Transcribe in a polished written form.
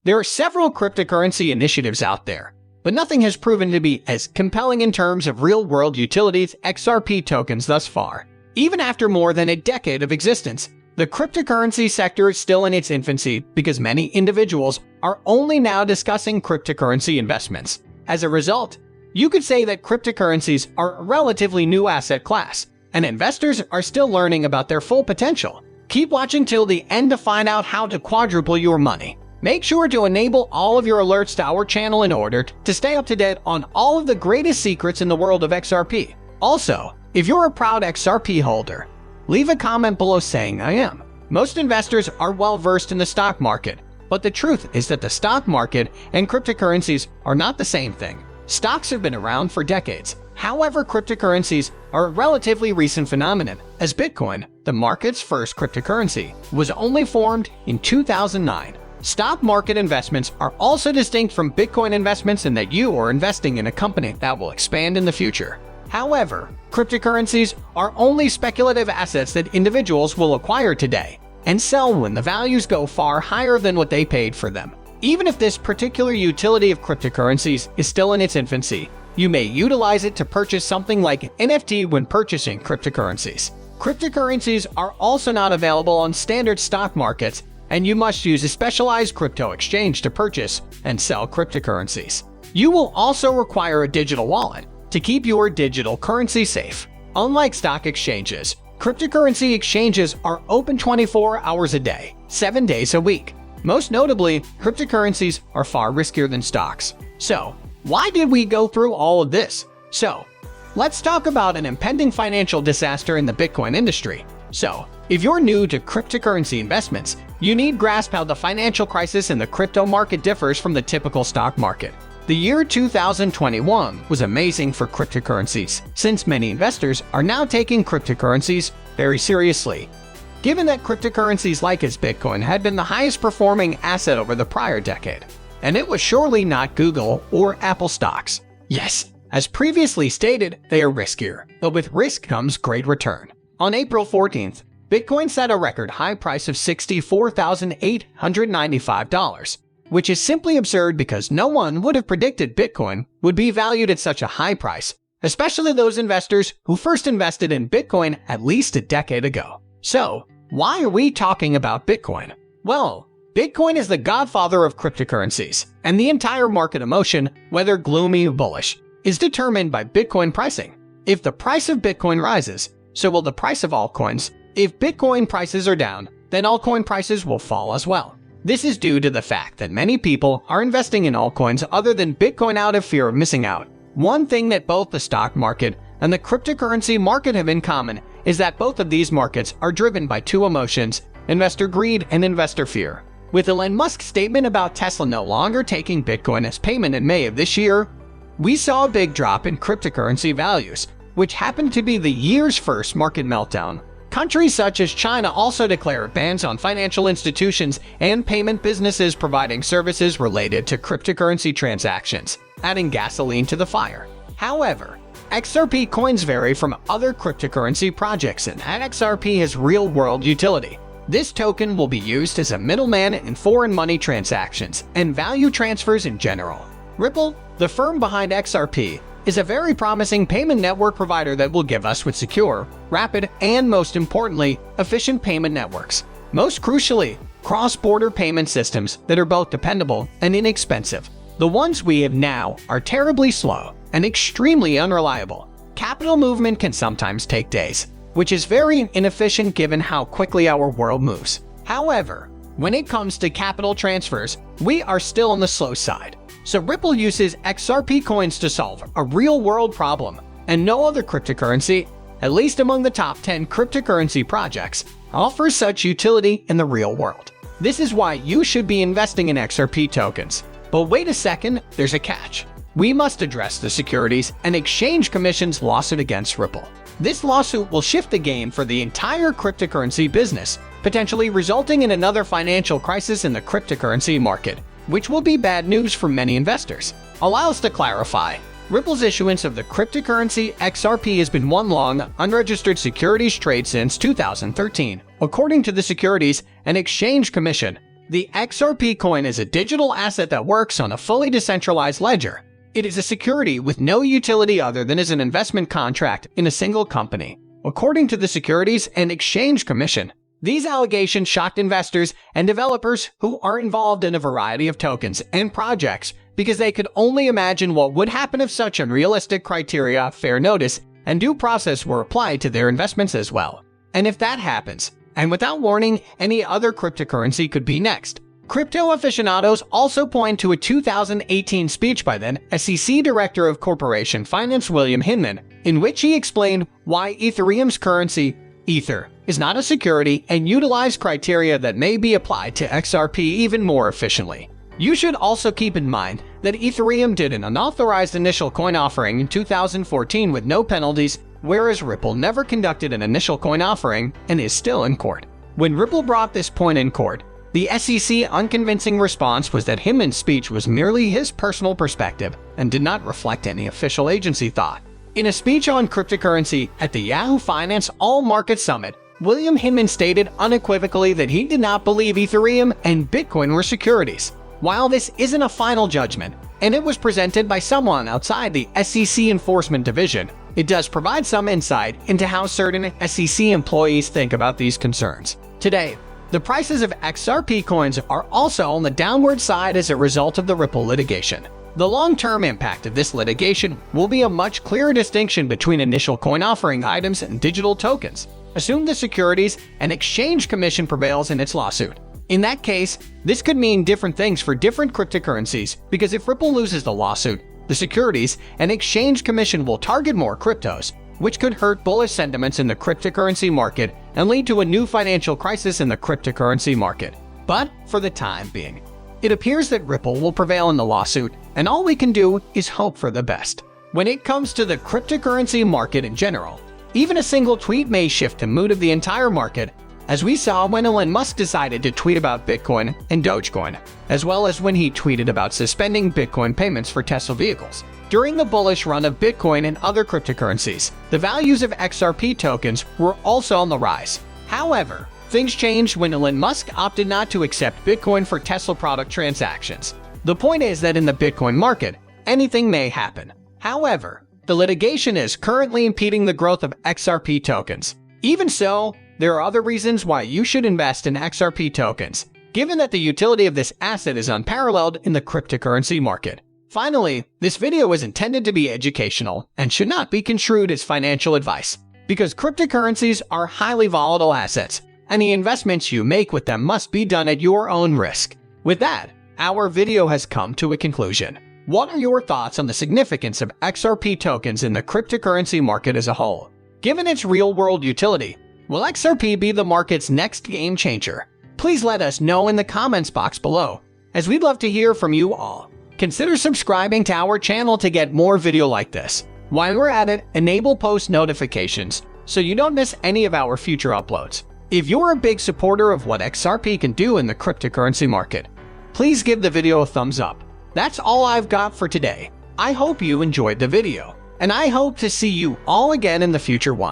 There are several cryptocurrency initiatives out there, but nothing has proven to be as compelling in terms of real-world utilities XRP tokens thus far. Even after more than a decade of existence, the cryptocurrency sector is still in its infancy because many individuals are only now discussing cryptocurrency investments. As a result, you could say that cryptocurrencies are a relatively new asset class, and investors are still learning about their full potential. Keep watching till the end to find out how to quadruple your money. Make sure to enable all of your alerts to our channel in order to stay up to date on all of the greatest secrets in the world of XRP. Also, if you're a proud XRP holder, leave a comment below saying I am. Most investors are well versed in the stock market, but the truth is that the stock market and cryptocurrencies are not the same thing. Stocks have been around for decades. However, cryptocurrencies are a relatively recent phenomenon, as Bitcoin, the market's first cryptocurrency, was only formed in 2009. Stock market investments are also distinct from Bitcoin investments in that you are investing in a company that will expand in the future. However, cryptocurrencies are only speculative assets that individuals will acquire today and sell when the values go far higher than what they paid for them. Even if this particular utility of cryptocurrencies is still in its infancy, you may utilize it to purchase something like NFT when purchasing cryptocurrencies. Cryptocurrencies are also not available on standard stock markets, and you must use a specialized crypto exchange to purchase and sell cryptocurrencies. You will also require a digital wallet to keep your digital currency safe. Unlike stock exchanges, cryptocurrency exchanges are open 24 hours a day, 7 days a week. Most notably, cryptocurrencies are far riskier than stocks. So, why did we go through all of this? So, let's talk about an impending financial disaster in the Bitcoin industry. So, if you're new to cryptocurrency investments, you need to grasp how the financial crisis in the crypto market differs from the typical stock market. The year 2021 was amazing for cryptocurrencies, since many investors are now taking cryptocurrencies very seriously. Given that cryptocurrencies like as Bitcoin had been the highest performing asset over the prior decade, and it was surely not Google or Apple stocks. Yes, as previously stated, they are riskier, but with risk comes great return. On April 14th, Bitcoin set a record high price of $64,895, which is simply absurd because no one would have predicted Bitcoin would be valued at such a high price, especially those investors who first invested in Bitcoin at least a decade ago. So, why are we talking about Bitcoin? Well, Bitcoin is the godfather of cryptocurrencies, and the entire market emotion, whether gloomy or bullish, is determined by Bitcoin pricing. If the price of Bitcoin rises, so will the price of altcoins. If Bitcoin prices are down, then altcoin prices will fall as well. This is due to the fact that many people are investing in altcoins other than Bitcoin out of fear of missing out. One thing that both the stock market and the cryptocurrency market have in common is that both of these markets are driven by two emotions: investor greed and investor fear. With Elon Musk's statement about Tesla no longer taking Bitcoin as payment in May of this year, we saw a big drop in cryptocurrency values, which happened to be the year's first market meltdown. Countries such as China also declared bans on financial institutions and payment businesses providing services related to cryptocurrency transactions, adding gasoline to the fire. However, XRP coins vary from other cryptocurrency projects in that XRP has real-world utility. This token will be used as a middleman in foreign money transactions and value transfers in general. Ripple, the firm behind XRP, is a very promising payment network provider that will give us with secure, rapid, and most importantly, efficient payment networks. Most crucially, cross-border payment systems that are both dependable and inexpensive. The ones we have now are terribly slow and extremely unreliable. Capital movement can sometimes take days, which is very inefficient given how quickly our world moves. However, when it comes to capital transfers, we are still on the slow side. So Ripple uses XRP coins to solve a real-world problem, and no other cryptocurrency, at least among the top 10 cryptocurrency projects, offers such utility in the real world. This is why you should be investing in XRP tokens. But wait a second, there's a catch. We must address the Securities and Exchange Commission's lawsuit against Ripple. This lawsuit will shift the game for the entire cryptocurrency business, potentially resulting in another financial crisis in the cryptocurrency market, which will be bad news for many investors. Allow us to clarify. Ripple's issuance of the cryptocurrency XRP has been one long, unregistered securities trade since 2013. According to the Securities and Exchange Commission, The XRP coin is a digital asset that works on a fully decentralized ledger. It is a security with no utility other than as an investment contract in a single company. According to the Securities and Exchange Commission, these allegations shocked investors and developers who are involved in a variety of tokens and projects because they could only imagine what would happen if such unrealistic criteria, fair notice, and due process were applied to their investments as well. And if that happens, and without warning, any other cryptocurrency could be next. Crypto aficionados also point to a 2018 speech by then SEC Director of Corporation Finance William Hinman, in which he explained why Ethereum's currency, Ether, is not a security and utilized criteria that may be applied to XRP even more efficiently. You should also keep in mind that Ethereum did an unauthorized initial coin offering in 2014 with no penalties, whereas Ripple never conducted an initial coin offering and is still in court. When Ripple brought this point in court, the SEC unconvincing response was that Hinman's speech was merely his personal perspective and did not reflect any official agency thought. In a speech on cryptocurrency at the Yahoo Finance All Market Summit, William Hinman stated unequivocally that he did not believe Ethereum and Bitcoin were securities. While this isn't a final judgment, and it was presented by someone outside the SEC Enforcement Division, it does provide some insight into how certain SEC employees think about these concerns. Today, the prices of XRP coins are also on the downward side as a result of the Ripple litigation. The long-term impact of this litigation will be a much clearer distinction between initial coin offering items and digital tokens. Assume the Securities and Exchange Commission prevails in its lawsuit. In that case, this could mean different things for different cryptocurrencies because if Ripple loses the lawsuit, the Securities and Exchange Commission will target more cryptos, which could hurt bullish sentiments in the cryptocurrency market and lead to a new financial crisis in the cryptocurrency market. But for the time being, it appears that Ripple will prevail in the lawsuit, and all we can do is hope for the best. When it comes to the cryptocurrency market in general, even a single tweet may shift the mood of the entire market, as we saw when Elon Musk decided to tweet about Bitcoin and Dogecoin, as well as when he tweeted about suspending Bitcoin payments for Tesla vehicles. During the bullish run of Bitcoin and other cryptocurrencies, the values of XRP tokens were also on the rise. However, things changed when Elon Musk opted not to accept Bitcoin for Tesla product transactions. The point is that in the Bitcoin market, anything may happen. However, the litigation is currently impeding the growth of XRP tokens. Even so, there are other reasons why you should invest in XRP tokens, given that the utility of this asset is unparalleled in the cryptocurrency market. Finally, this video is intended to be educational and should not be construed as financial advice, because cryptocurrencies are highly volatile assets. Any investments you make with them must be done at your own risk. With that, our video has come to a conclusion. What are your thoughts on the significance of XRP tokens in the cryptocurrency market as a whole? Given its real-world utility, will XRP be the market's next game changer? Please let us know in the comments box below, as we'd love to hear from you all. Consider subscribing to our channel to get more video like this. While we're at it, enable post notifications so you don't miss any of our future uploads. If you're a big supporter of what XRP can do in the cryptocurrency market, please give the video a thumbs up. That's all I've got for today. I hope you enjoyed the video, and I hope to see you all again in the future one.